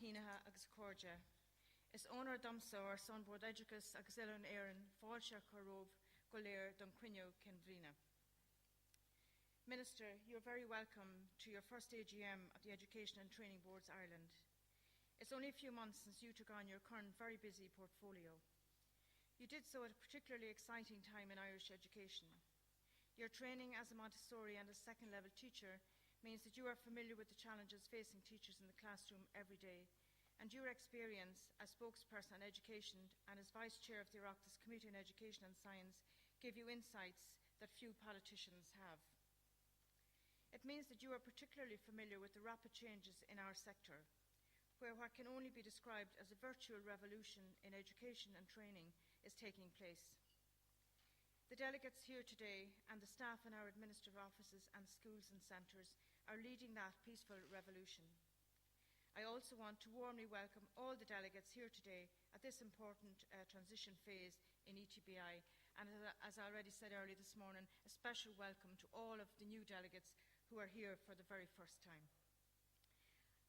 hínaithe agus cóirde. Is ónar domsa ar son bord educus agus Ilan éireann fáilte choróh Cllr don cuinneú Cinbhríne. Minister, you are very welcome to your first AGM of the Education and Training Boards Ireland. It's only a few months since you took on your current very busy portfolio. You did so at a particularly exciting time in Irish education. Your training as a Montessori and a second-level teacher means that you are familiar with the challenges facing teachers in the classroom every day, and your experience as spokesperson on education and as Vice Chair of the Oireachtas Committee on Education and Science give you insights that few politicians have. It means that you are particularly familiar with the rapid changes in our sector, where what can only be described as a virtual revolution in education and training is taking place. The delegates here today and the staff in our administrative offices and schools and centres are leading that peaceful revolution. I also want to warmly welcome all the delegates here today at this important transition phase in ETBI, and as I already said earlier this morning, a special welcome to all of the new delegates who are here for the very first time.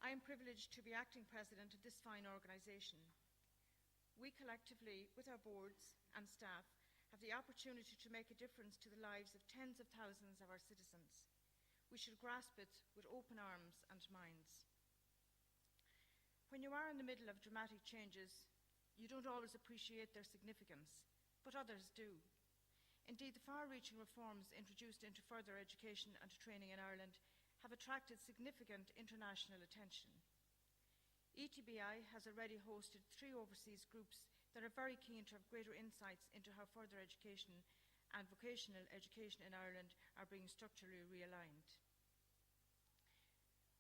I am privileged to be acting president of this fine organisation. We collectively, with our boards and staff, have the opportunity to make a difference to the lives of tens of thousands of our citizens. We should grasp it with open arms and minds. When you are in the middle of dramatic changes, you don't always appreciate their significance, but others do. Indeed, the far-reaching reforms introduced into further education and training in Ireland have attracted significant international attention. ETBI has already hosted 3 overseas groups that are very keen to have greater insights into how further education and vocational education in Ireland are being structurally realigned.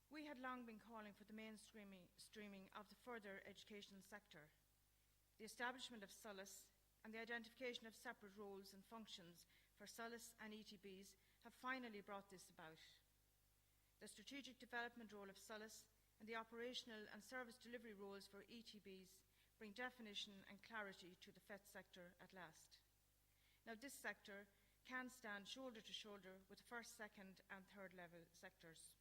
We had long been calling for the mainstreaming of the further education sector. The establishment of SOLAS and the identification of separate roles and functions for SOLAS and ETBs have finally brought this about. The strategic development role of SOLAS and the operational and service delivery roles for ETBs bring definition and clarity to the FET sector at last. Now, this sector can stand shoulder to shoulder with the first, second and third level sectors.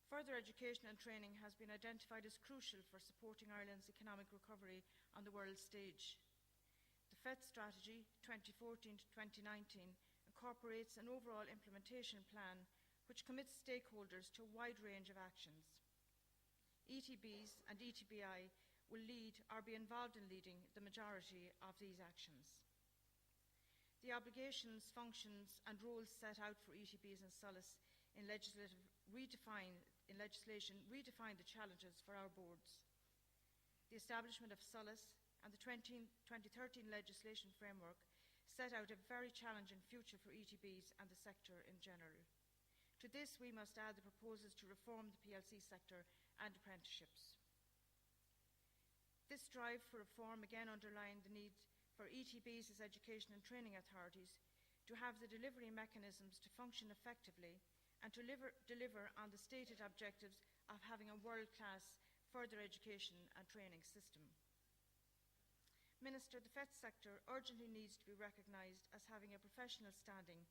Further education and training has been identified as crucial for supporting Ireland's economic recovery on the world stage. The FET strategy 2014 to 2019 incorporates an overall implementation plan which commits stakeholders to a wide range of actions. ETBs and ETBI will lead or be involved in leading the majority of these actions. The obligations, functions and roles set out for ETBs and SOLAS in legislation redefine the challenges for our boards. The establishment of SOLAS and the 2013 legislation framework set out a very challenging future for ETBs and the sector in general. To this, we must add the proposals to reform the PLC sector and apprenticeships. This drive for reform again underlined the need for ETBs as education and training authorities to have the delivery mechanisms to function effectively and to deliver on the stated objectives of having a world-class further education and training system. Minister, the FET sector urgently needs to be recognised as having a professional standing,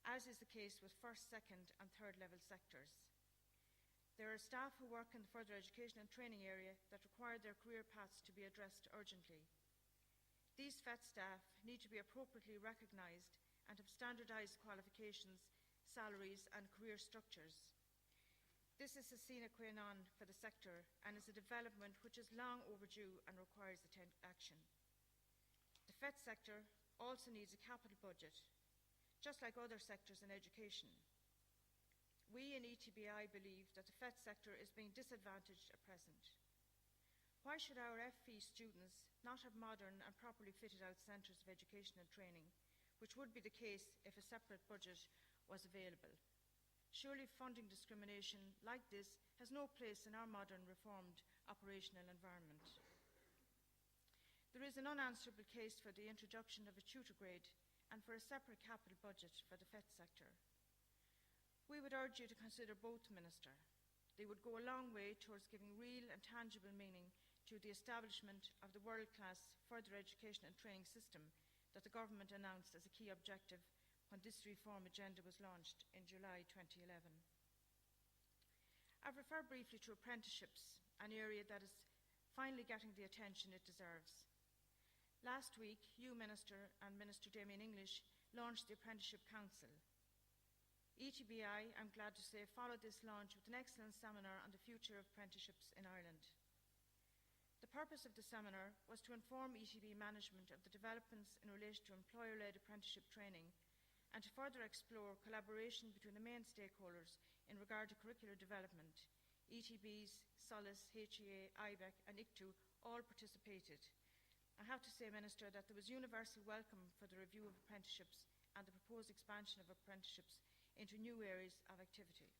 as is the case with first, second and third level sectors. There are staff who work in the further education and training area that require their career paths to be addressed urgently. These FET staff need to be appropriately recognised and have standardised qualifications, salaries and career structures. This is a sine qua non for the sector and is a development which is long overdue and requires action. The FET sector also needs a capital budget, just like other sectors in education. We in ETBI believe that the FET sector is being disadvantaged at present. Why should our FE students not have modern and properly fitted out centres of education and training, which would be the case if a separate budget was available? Surely funding discrimination like this has no place in our modern reformed operational environment. There is an unanswerable case for the introduction of a tutor grade and for a separate capital budget for the FET sector. We would urge you to consider both, Minister. They would go a long way towards giving real and tangible meaning to the establishment of the world-class further education and training system that the Government announced as a key objective when this reform agenda was launched in July 2011. I've referred briefly to apprenticeships, an area that is finally getting the attention it deserves. Last week, you, Minister, and Minister Damien English launched the Apprenticeship Council. ETBI, I'm glad to say, followed this launch with an excellent seminar on the future of apprenticeships in Ireland. The purpose of the seminar was to inform ETB management of the developments in relation to employer-led apprenticeship training and to further explore collaboration between the main stakeholders in regard to curricular development. ETBs, SOLAS, HEA, IBEC and ICTU all participated. I have to say, Minister, that there was universal welcome for the review of apprenticeships and the proposed expansion of apprenticeships into new areas of activity.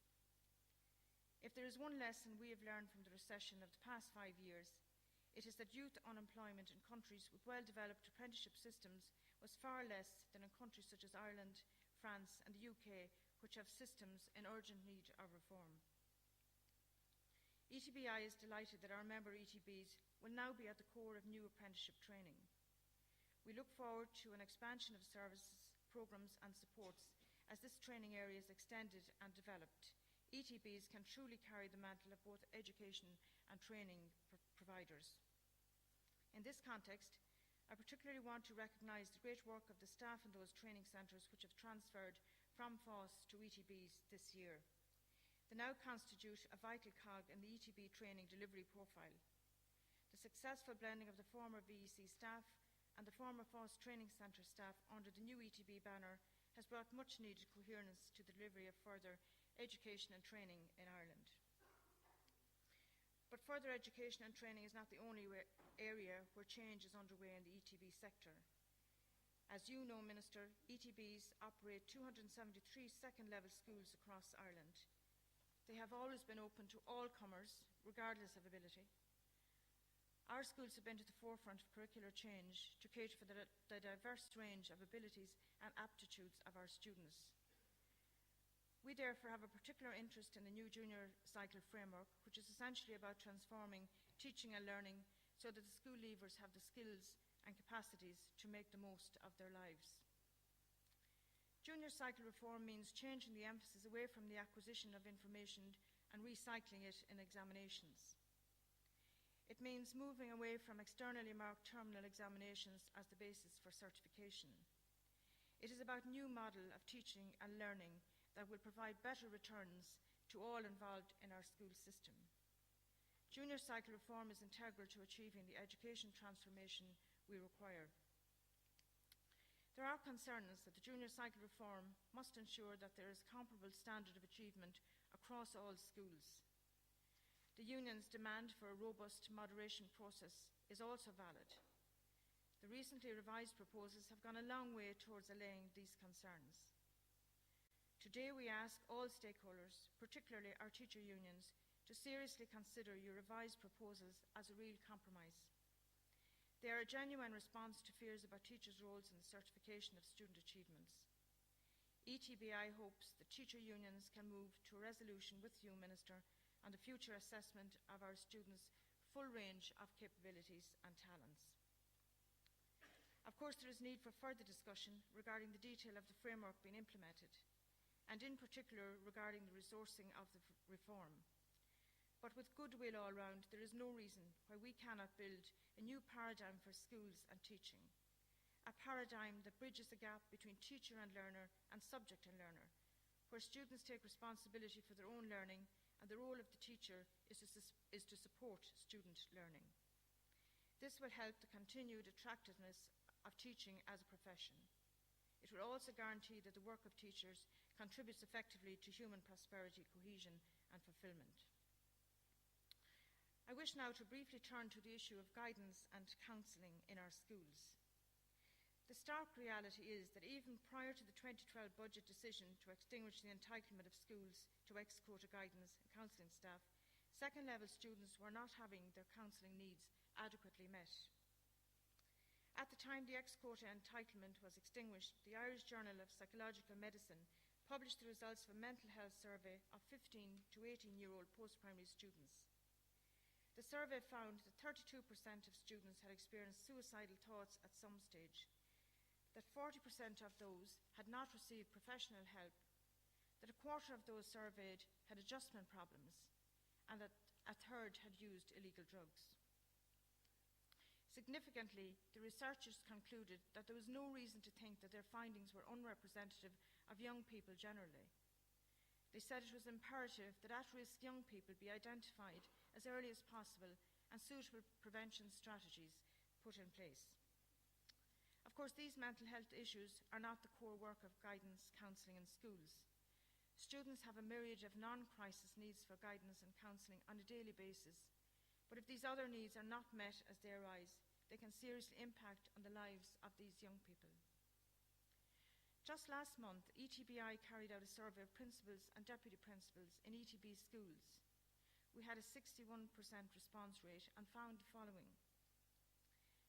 If there is one lesson we have learned from the recession of the past 5 years, it is that youth unemployment in countries with well-developed apprenticeship systems was far less than in countries such as Ireland, France and the UK, which have systems in urgent need of reform. ETBI is delighted that our member ETBs will now be at the core of new apprenticeship training. We look forward to an expansion of services, programmes and supports as this training area is extended and developed. ETBs can truly carry the mantle of both education and training providers. In this context, I particularly want to recognise the great work of the staff in those training centres which have transferred from FÁS to ETBs this year. They now constitute a vital cog in the ETB training delivery profile. The successful blending of the former VEC staff and the former FÁS training centre staff under the new ETB banner has brought much needed coherence to the delivery of further education and training in Ireland. But further education and training is not the only area where change is underway in the ETB sector. As you know, Minister, ETBs operate 273 second-level schools across Ireland. They have always been open to all comers, regardless of ability. Our schools have been to the forefront of curricular change to cater for the diverse range of abilities and aptitudes of our students. We therefore have a particular interest in the new junior cycle framework, which is essentially about transforming teaching and learning so that the school leavers have the skills and capacities to make the most of their lives. Junior cycle reform means changing the emphasis away from the acquisition of information and recycling it in examinations. It means moving away from externally marked terminal examinations as the basis for certification. It is about a new model of teaching and learning that will provide better returns to all involved in our school system. Junior cycle reform is integral to achieving the education transformation we require. There are concerns that the junior cycle reform must ensure that there is comparable standard of achievement across all schools. The union's demand for a robust moderation process is also valid. The recently revised proposals have gone a long way towards allaying these concerns. Today we ask all stakeholders, particularly our teacher unions, to seriously consider your revised proposals as a real compromise. They are a genuine response to fears about teachers' roles in the certification of student achievements. ETBI hopes that teacher unions can move to a resolution with you, Minister, on the future assessment of our students' full range of capabilities and talents. Of course, there is need for further discussion regarding the detail of the framework being implemented, and in particular regarding the resourcing of the reform. But with goodwill all round, there is no reason why we cannot build a new paradigm for schools and teaching, a paradigm that bridges the gap between teacher and learner and subject and learner, where students take responsibility for their own learning and the role of the teacher is to support student learning. This will help the continued attractiveness of teaching as a profession. It will also guarantee that the work of teachers contributes effectively to human prosperity, cohesion and fulfilment. I wish now to briefly turn to the issue of guidance and counselling in our schools. The stark reality is that even prior to the 2012 budget decision to extinguish the entitlement of schools to ex-quota guidance and counselling staff, second-level students were not having their counselling needs adequately met. At the time the ex-quota entitlement was extinguished, the Irish Journal of Psychological Medicine published the results of a mental health survey of 15 to 18-year-old post-primary students. The survey found that 32% of students had experienced suicidal thoughts at some stage, that 40% of those had not received professional help, that a quarter of those surveyed had adjustment problems, and that a third had used illegal drugs. Significantly, the researchers concluded that there was no reason to think that their findings were unrepresentative of young people generally. They said it was imperative that at-risk young people be identified as early as possible and suitable prevention strategies put in place. Of course, these mental health issues are not the core work of guidance counselling in schools. Students have a myriad of non-crisis needs for guidance and counselling on a daily basis, but if these other needs are not met as they arise, they can seriously impact on the lives of these young people. Just last month, ETBI carried out a survey of principals and deputy principals in ETB schools. We had a 61% response rate and found the following.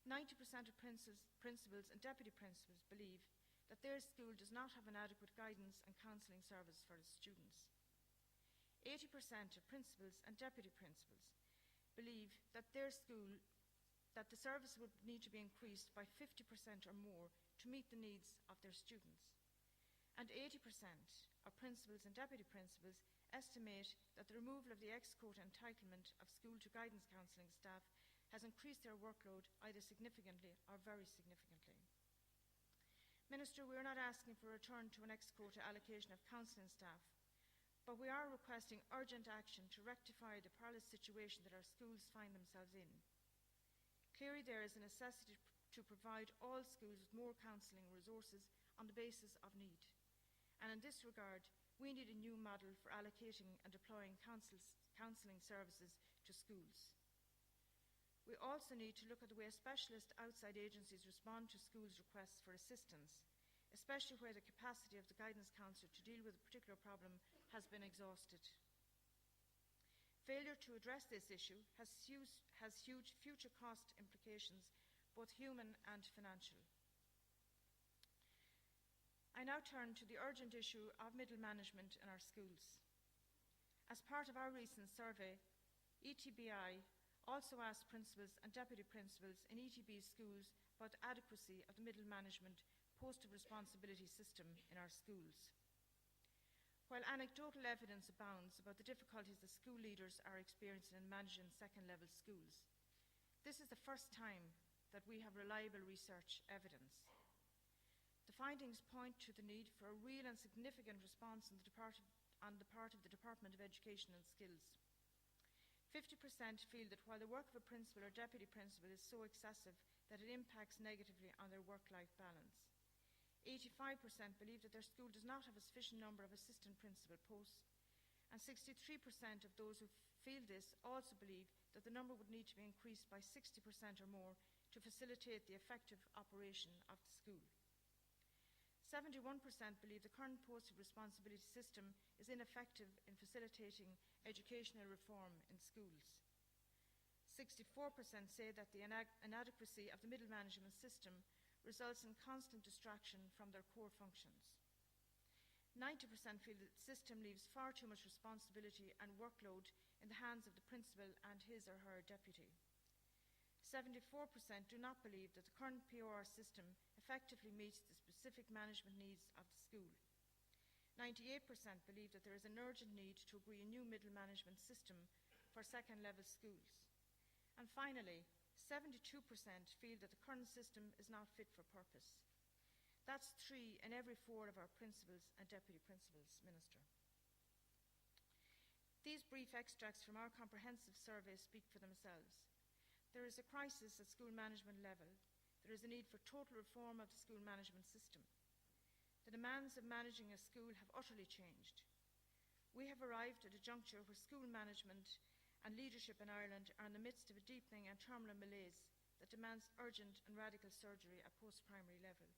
90% of principals and deputy principals believe that their school does not have an adequate guidance and counselling service for its students. 80% of principals and deputy principals believe that their school, that the service would need to be increased by 50% or more to meet the needs of their students. And 80% of principals and deputy principals estimate that the removal of the ex-quota entitlement of school to guidance counselling staff has increased their workload either significantly or very significantly. Minister, we are not asking for a return to an ex-quota allocation of counselling staff, but we are requesting urgent action to rectify the perilous situation that our schools find themselves in. Clearly, there is a necessity to provide all schools with more counselling resources on the basis of need. And in this regard, we need a new model for allocating and deploying counselling services to schools. We also need to look at the way specialist outside agencies respond to schools' requests for assistance, especially where the capacity of the guidance counsellor to deal with a particular problem has been exhausted. Failure to address this issue has huge future cost implications, both human and financial. I now turn to the urgent issue of middle management in our schools. As part of our recent survey, ETBI also asked principals and deputy principals in ETB schools about the adequacy of the middle management posted responsibility system in our schools. While anecdotal evidence abounds about the difficulties that school leaders are experiencing in managing second-level schools, this is the first time that we have reliable research evidence. The findings point to the need for a real and significant response on the part of the Department of Education and Skills. 50% feel that while the work of a principal or deputy principal is so excessive that it impacts negatively on their work-life balance. 85% believe that their school does not have a sufficient number of assistant principal posts, and 63% of those who feel this also believe that the number would need to be increased by 60% or more to facilitate the effective operation of the school. 71% believe the current posted responsibility system is ineffective in facilitating educational reform in schools. 64% say that the inadequacy of the middle management system results in constant distraction from their core functions. 90% feel that the system leaves far too much responsibility and workload in the hands of the principal and his or her deputy. 74% do not believe that the current POR system effectively meets the specific management needs of the school. 98% believe that there is an urgent need to agree a new middle management system for second-level schools. And finally, 72% feel that the current system is not fit for purpose. That's 3 in every 4 of our principals and deputy principals, Minister. These brief extracts from our comprehensive survey speak for themselves. There is a crisis at school management level. There is a need for total reform of the school management system. The demands of managing a school have utterly changed. We have arrived at a juncture where school management and leadership in Ireland are in the midst of a deepening and terminal malaise that demands urgent and radical surgery at post-primary level.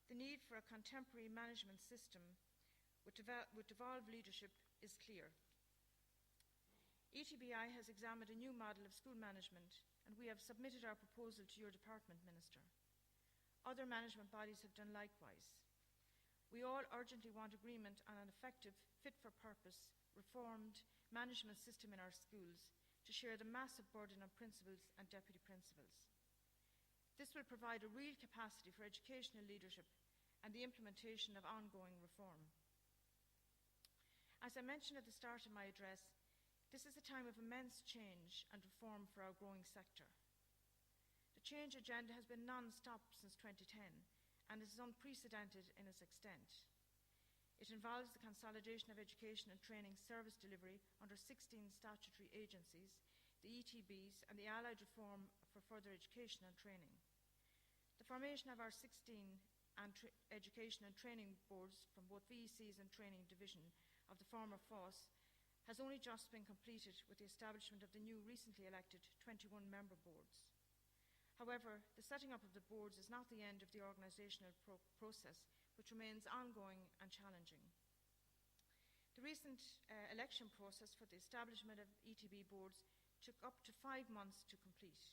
The need for a contemporary management system with devolved leadership is clear. ETBI has examined a new model of school management, and we have submitted our proposal to your department, Minister. Other management bodies have done likewise. We all urgently want agreement on an effective, fit-for-purpose, reformed management system in our schools to share the massive burden on principals and deputy principals. This will provide a real capacity for educational leadership and the implementation of ongoing reform. As I mentioned at the start of my address, This is a time of immense change and reform for our growing sector. The change agenda has been non-stop since 2010 and is unprecedented in its extent. It involves the consolidation of education and training service delivery under 16 statutory agencies, the ETBs, and the allied reform for further education and training. The formation of our 16 education and training boards from both VECs and training division of the former FOSS has only just been completed with the establishment of the new recently elected 21-member boards. However, the setting up of the boards is not the end of the organisational process, which remains ongoing and challenging. The recent election process for the establishment of ETB boards took up to 5 months to complete.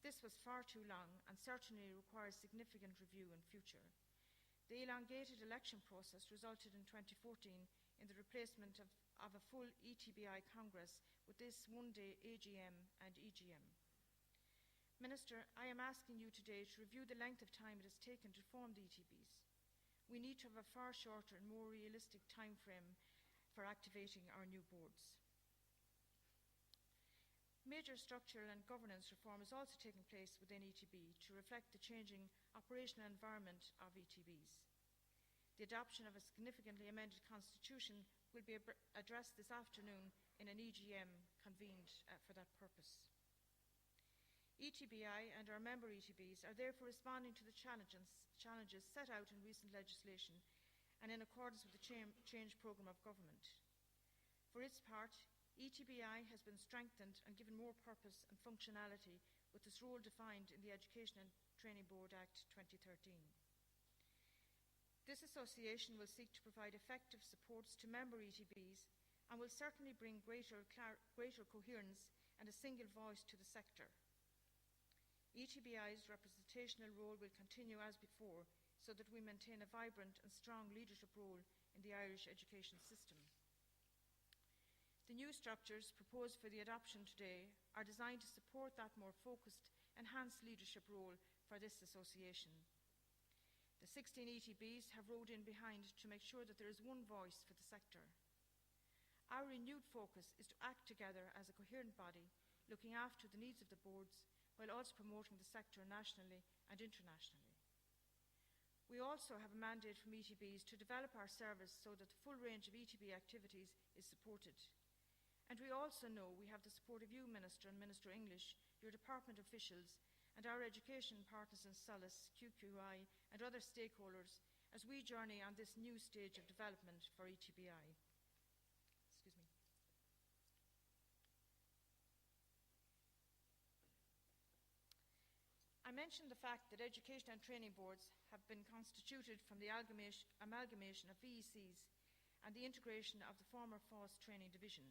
This was far too long and certainly requires significant review in future. The elongated election process resulted in 2014 in the replacement of a full ETBI Congress with this one-day AGM and EGM. Minister, I am asking you today to review the length of time it has taken to form the ETBs. We need to have a far shorter and more realistic time frame for activating our new boards. Major structural and governance reform is also taking place within ETB to reflect the changing operational environment of ETBs. The adoption of a significantly amended constitution will be addressed this afternoon in an EGM convened for that purpose. ETBI and our member ETBs are therefore responding to the challenges set out in recent legislation and in accordance with the change programme of government. For its part, ETBI has been strengthened and given more purpose and functionality with its role defined in the Education and Training Board Act 2013. This association will seek to provide effective supports to member ETBs and will certainly bring greater coherence and a single voice to the sector. ETBI's representational role will continue as before so that we maintain a vibrant and strong leadership role in the Irish education system. The new structures proposed for the adoption today are designed to support that more focused, enhanced leadership role for this association. The 16 ETBs have rowed in behind to make sure that there is one voice for the sector. Our renewed focus is to act together as a coherent body, looking after the needs of the boards while also promoting the sector nationally and internationally. We also have a mandate from ETBs to develop our service so that the full range of ETB activities is supported. And we also know we have the support of you, Minister and Minister English, your department officials, and our education partners in Solace, QQI, and other stakeholders as we journey on this new stage of development for ETBI. I mentioned the fact that education and training boards have been constituted from the amalgamation of VECs and the integration of the former FOSS training division.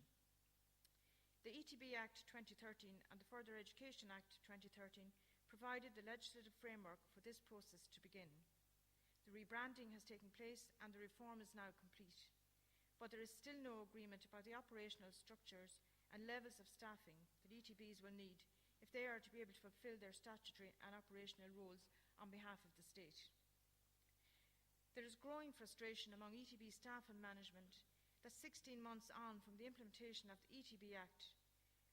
The ETB Act 2013 and the Further Education Act 2013 provided the legislative framework for this process to begin. The rebranding has taken place and the reform is now complete. But there is still no agreement about the operational structures and levels of staffing that ETBs will need if they are to be able to fulfil their statutory and operational roles on behalf of the state. There is growing frustration among ETB staff and management that 16 months on from the implementation of the ETB Act,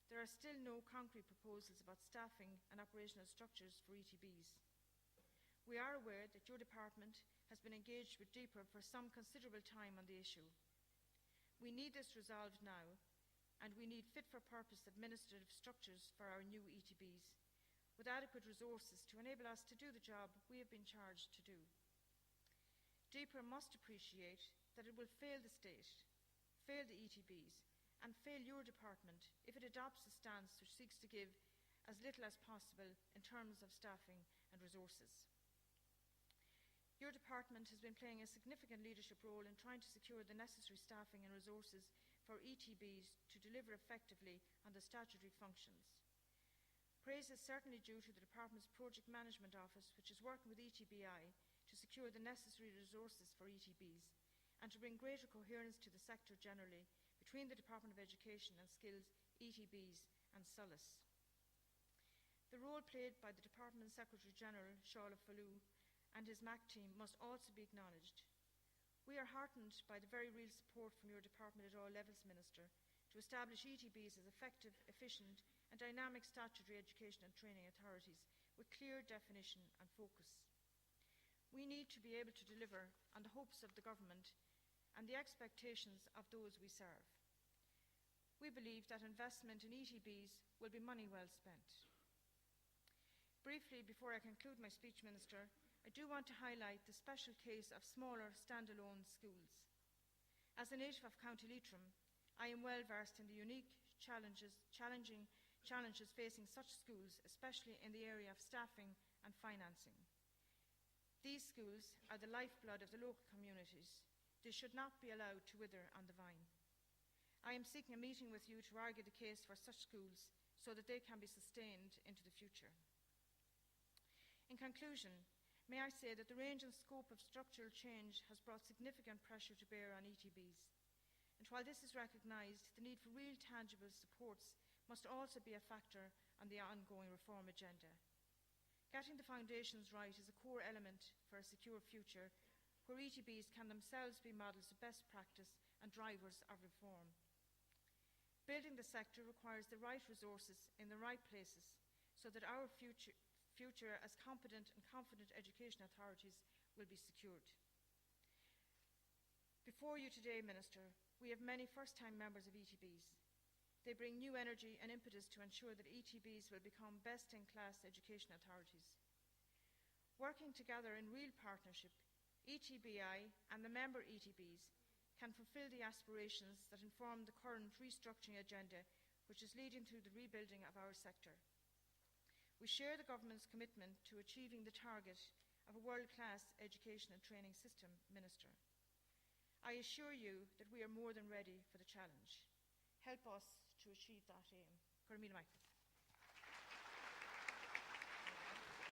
there are still no concrete proposals about staffing and operational structures for ETBs. We are aware that your department has been engaged with DEPA for some considerable time on the issue. We need this resolved now, and we need fit-for-purpose administrative structures for our new ETBs, with adequate resources to enable us to do the job we have been charged to do. DEPA must appreciate that it will fail the state, fail the ETBs, and fail your department if it adopts a stance which seeks to give as little as possible in terms of staffing and resources. Your department has been playing a significant leadership role in trying to secure the necessary staffing and resources for ETBs to deliver effectively on the statutory functions. Praise is certainly due to the department's Project Management Office, which is working with ETBI to secure the necessary resources for ETBs and to bring greater coherence to the sector generally between the Department of Education and Skills, ETBs and Solace. The role played by the Department Secretary-General, Sean Fallu, and his MAC team must also be acknowledged. We are heartened by the very real support from your department at all levels, Minister, to establish ETBs as effective, efficient and dynamic statutory education and training authorities with clear definition and focus. We need to be able to deliver on the hopes of the government and the expectations of those we serve. We believe that investment in ETBs will be money well spent. Briefly, before I conclude my speech, Minister, I do want to highlight the special case of smaller standalone schools. As a native of County Leitrim, I am well versed in the unique challenging challenges facing such schools, especially in the area of staffing and financing. These schools are the lifeblood of the local communities. They should not be allowed to wither on the vine. I am seeking a meeting with you to argue the case for such schools so that they can be sustained into the future. In conclusion, may I say that the range and scope of structural change has brought significant pressure to bear on ETBs. And while this is recognised, the need for real tangible supports must also be a factor on the ongoing reform agenda. Getting the foundations right is a core element for a secure future where ETBs can themselves be models of best practice and drivers of reform. Building the sector requires the right resources in the right places so that our future as competent and confident education authorities will be secured. Before you today, Minister, we have many first-time members of ETBs. They bring new energy and impetus to ensure that ETBs will become best-in-class education authorities. Working together in real partnership, ETBI and the member ETBs can fulfil the aspirations that inform the current restructuring agenda, which is leading to the rebuilding of our sector. We share the government's commitment to achieving the target of a world-class education and training system, Minister. I assure you that we are more than ready for the challenge. Help us to achieve that aim. Gurmila Michael.